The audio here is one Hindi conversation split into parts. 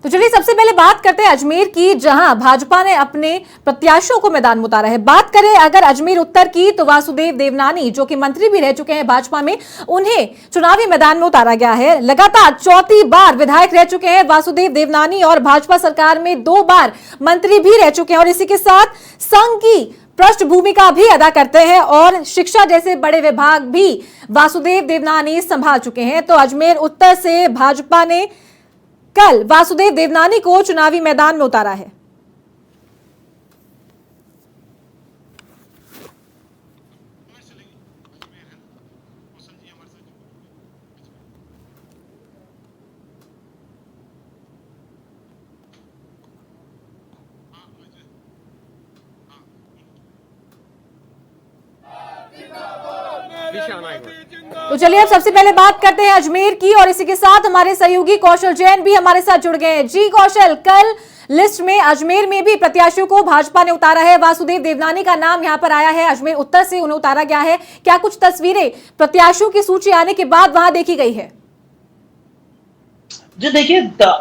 तो चलिए सबसे पहले बात करते हैं अजमेर की, जहां भाजपा ने अपने प्रत्याशियों को मैदान में उतारा है। बात करें अगर अजमेर उत्तर की, तो वासुदेव देवनानी जो कि मंत्री भी रह चुके हैं भाजपा में, उन्हें चुनावी मैदान में उतारा गया है। लगातार चौथी बार विधायक रह चुके हैं वासुदेव देवनानी और भाजपा सरकार में 2 बार मंत्री भी रह चुके हैं और इसी के साथ संघ की पृष्ठभूमि का भी अदा करते हैं और शिक्षा जैसे बड़े विभाग भी वासुदेव देवनानी संभाल चुके हैं। तो अजमेर उत्तर से भाजपा ने कल वासुदेव देवनानी को चुनावी मैदान में उतारा है। तो चलिए अब सबसे पहले बात करते हैं अजमेर की और इसी के साथ हमारे सहयोगी कौशल जैन भी हमारे साथ जुड़ गए हैं। जी कौशल, कल लिस्ट में अजमेर में भी प्रत्याशियों को भाजपा ने उतारा है, वासुदेव देवनानी का नाम यहां पर आया है, अजमेर उत्तर से उन्हें उतारा गया है। क्या कुछ तस्वीरें प्रत्याशियों की सूची आने के बाद वहां देखी गई है? जो देखिए,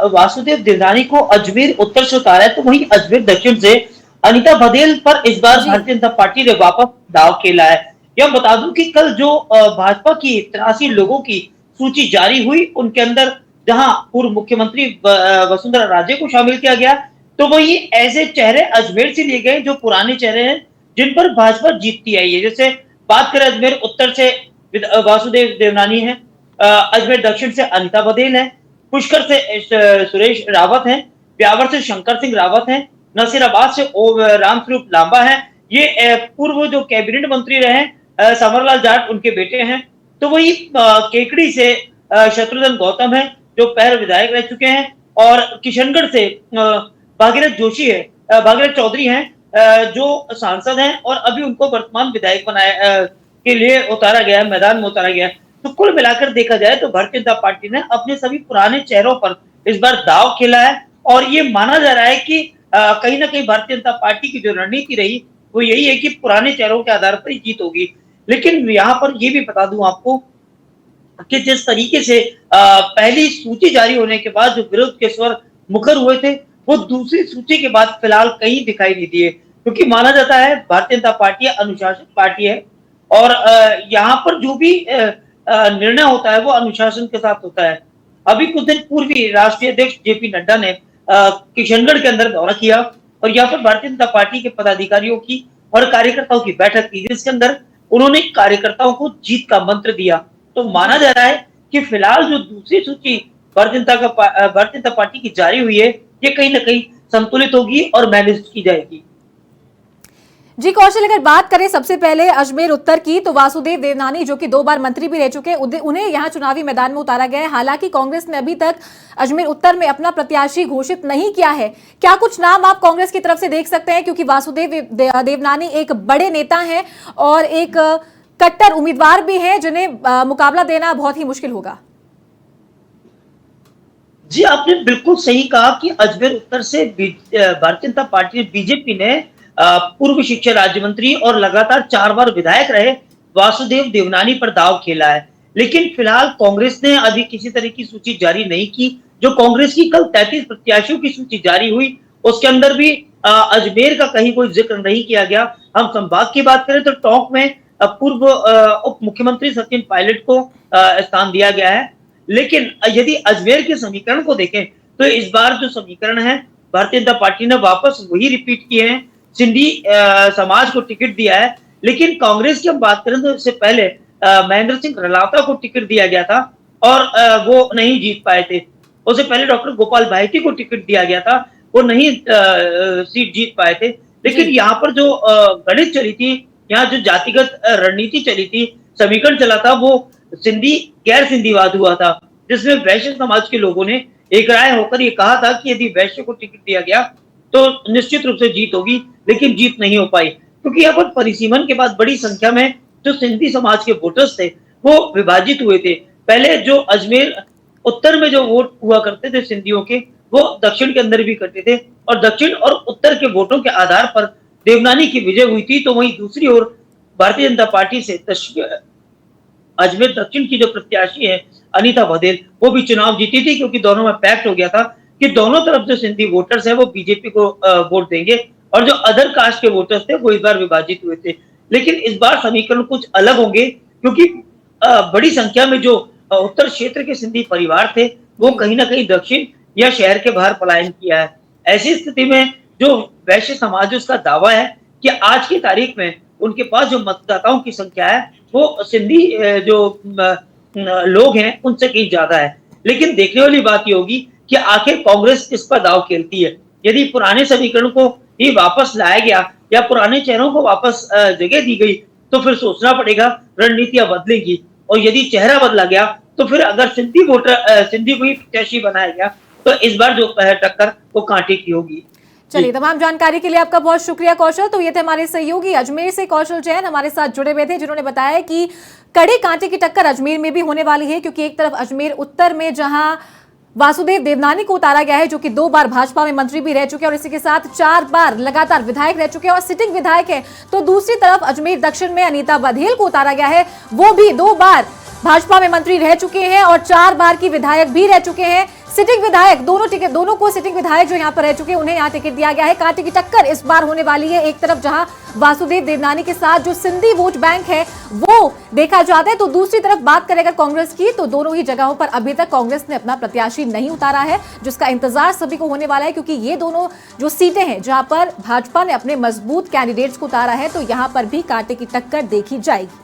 वासुदेव देवनानी को अजमेर उत्तर से उतारा है, तो वहीं अजमेर दक्षिण से अनीता बघेल पर इस बार भारतीय जनता पार्टी ने वापस दाव खेला है। यह बता दूं कि कल जो भाजपा की 83 लोगों की सूची जारी हुई, उनके अंदर जहां पूर्व मुख्यमंत्री वसुंधरा राजे को शामिल किया गया, तो वही ऐसे चेहरे अजमेर से लिए गए जो पुराने चेहरे हैं, जिन पर भाजपा जीतती आई है। जैसे बात करें अजमेर उत्तर से वासुदेव देवनानी है, अजमेर दक्षिण से अनीता बघेल है, पुष्कर से सुरेश रावत है, ब्यावर से शंकर सिंह रावत है, नसीराबाद से रामस्वरूप लांबा है। ये पूर्व जो कैबिनेट मंत्री रहे समरलाल जाट, उनके बेटे हैं। तो वही केकड़ी से शत्रुघ्न गौतम है, जो पहले विधायक रह चुके हैं, और किशनगढ़ से भागीरथ जोशी है, भागीरथ चौधरी हैं, जो सांसद हैं और अभी उनको वर्तमान विधायक बनाया के लिए उतारा गया है, मैदान में उतारा गया है। तो कुल मिलाकर देखा जाए तो भारतीय जनता पार्टी ने अपने सभी पुराने चेहरों पर इस बार दाव खेला है और ये माना जा रहा है कि कहीं ना कहीं भारतीय जनता पार्टी की जो रणनीति रही वो यही है कि पुराने चेहरों के आधार पर ही जीत होगी। लेकिन यहाँ पर ये भी बता दूं आपको कि जिस तरीके से पहली सूची जारी होने के बाद जो विरोध के स्वर मुखर हुए थे, वो दूसरी सूची के बाद फिलहाल कहीं दिखाई नहीं दिए, क्योंकि माना जाता है भारतीय जनता पार्टी अनुशासित पार्टी है और यहाँ पर जो भी निर्णय होता है वो अनुशासन के साथ होता है। अभी कुछ दिन पूर्व ही राष्ट्रीय अध्यक्ष जेपी नड्डा ने किशनगढ़ के अंदर दौरा किया और यहाँ पर भारतीय जनता पार्टी के पदाधिकारियों की और कार्यकर्ताओं की बैठक की, जिसके अंदर उन्होंने कार्यकर्ताओं को जीत का मंत्र दिया। तो माना जा रहा है कि फिलहाल जो दूसरी सूची भारतीय जनता पार्टी की जारी हुई है, ये कहीं ना कहीं संतुलित होगी और मैनेज की जाएगी। जी कौशल, अगर बात करें सबसे पहले अजमेर उत्तर की, तो वासुदेव देवनानी जो कि 2 बार मंत्री भी रह चुके हैं, उन्हें यहां चुनावी मैदान में उतारा गया है। हालांकि कांग्रेस ने अभी तक अजमेर उत्तर में अपना प्रत्याशी घोषित नहीं किया है। क्या कुछ नाम आप कांग्रेस की तरफ से देख सकते हैं, क्योंकि वासुदेव देवनानी एक बड़े नेता हैं और एक कट्टर उम्मीदवार भी हैं, जिन्हें मुकाबला देना बहुत ही मुश्किल होगा? जी, आपने बिल्कुल सही कहा कि अजमेर उत्तर से भारतीय जनता पार्टी बीजेपी ने पूर्व शिक्षा राज्य मंत्री और लगातार 4 बार विधायक रहे वासुदेव देवनानी पर दाव खेला है। लेकिन फिलहाल कांग्रेस ने अभी किसी तरह की सूची जारी नहीं की। जो कांग्रेस की कल 33 प्रत्याशियों की सूची जारी हुई, उसके अंदर भी अजमेर का कहीं कोई जिक्र नहीं किया गया। हम संभाग की बात करें तो टोंक में पूर्व उप मुख्यमंत्री सचिन पायलट को स्थान दिया गया है। लेकिन यदि अजमेर के समीकरण को देखें तो इस बार जो समीकरण है, भारतीय जनता पार्टी ने वापस वही रिपीट किए हैं। सिंधी समाज को टिकट दिया है, लेकिन कांग्रेस की हम बात करें तो इससे पहले महेंद्र सिंह रलावता को टिकट दिया गया था और वो नहीं जीत पाए थे। उससे पहले डॉक्टर गोपाल भाईटी को टिकट दिया गया था, वो नहीं सीट जीत पाए थे। लेकिन यहाँ पर जो गणित चली थी, यहाँ जो जातिगत रणनीति चली थी, समीकरण चला था, वो सिंधी गैर सिंधीवाद हुआ था, जिसमें वैश्य समाज के लोगों ने एक राय होकर ये कहा था कि यदि वैश्य को टिकट दिया गया तो निश्चित रूप से जीत होगी। लेकिन जीत नहीं हो पाई, क्योंकि यहाँ पर परिसीमन के बाद बड़ी संख्या में जो सिंधी समाज के वोटर्स थे वो विभाजित हुए थे। पहले जो अजमेर उत्तर में जो वोट हुआ करते थे सिंधियों के, वो दक्षिण के अंदर भी करते थे और दक्षिण और उत्तर के वोटों के आधार पर देवनानी की विजय हुई थी। तो वहीं दूसरी ओर भारतीय जनता पार्टी से अजमेर दक्षिण की जो प्रत्याशी है अनीता बघेल, वो भी चुनाव जीती थी, क्योंकि दोनों में पैक्ट हो गया था कि दोनों तरफ जो सिंधी वोटर्स हैं वो बीजेपी को वोट देंगे और जो अदर कास्ट के वोटर्स थे वो इस बार विभाजित हुए थे। लेकिन इस बार समीकरण कुछ अलग होंगे, क्योंकि बड़ी संख्या में जो उत्तर क्षेत्र के सिंधी परिवार थे वो कहीं ना कहीं दक्षिण या शहर के बाहर पलायन किया है। ऐसी स्थिति में जो वैश्य समाज उसका दावा है कि आज की तारीख में उनके पास जो मतदाताओं की संख्या है वो सिंधी जो लोग हैं उनसे कहीं ज्यादा है। लेकिन देखने वाली बात ये होगी कि आखिर कांग्रेस किस पर दाव खेलती है। यदि पुराने समीकरण को ही वापस लाया गया या पुराने चेहरों को वापस जगह दी गई तो फिर सोचना पड़ेगा, रणनीतियां बदलेंगी। और यदि चेहरा बदला गया तो फिर अगर सिंधी को ही प्रत्याशी बनाया गया तो इस बार जो टक्कर वो कांटे की होगी। चलिए, तमाम जानकारी के लिए आपका बहुत शुक्रिया कौशल। तो ये थे हमारे सहयोगी अजमेर से कौशल जैन हमारे साथ जुड़े हुए थे, जिन्होंने बताया कि कड़े कांटे की टक्कर अजमेर में भी होने वाली है, क्योंकि एक तरफ अजमेर उत्तर में जहां वासुदेव देवनानी को उतारा गया है, जो कि 2 बार भाजपा में मंत्री भी रह चुके हैं और इसी के साथ 4 बार लगातार विधायक रह चुके हैं और सिटिंग विधायक है। तो दूसरी तरफ अजमेर दक्षिण में अनीता बघेल को उतारा गया है, वो भी 2 बार भाजपा में मंत्री रह चुके हैं और 4 बार की विधायक भी रह चुके हैं। सिटिंग विधायक दोनों को सिटिंग विधायक जो यहाँ पर रह चुके हैं उन्हें यहाँ टिकट दिया गया है। कांटे की टक्कर इस बार होने वाली है, एक तरफ जहां वासुदेव देवनानी के साथ जो सिंधी वोट बैंक है वो देखा जाता है, तो दूसरी तरफ बात करें अगर कांग्रेस की तो दोनों ही जगहों पर अभी तक कांग्रेस ने अपना प्रत्याशी नहीं उतारा है, जिसका इंतजार सभी को होने वाला है, क्योंकि ये दोनों जो सीटें हैं जहां पर भाजपा ने अपने मजबूत कैंडिडेट्स को उतारा है तो यहां पर भी कांटे की टक्कर देखी जाएगी।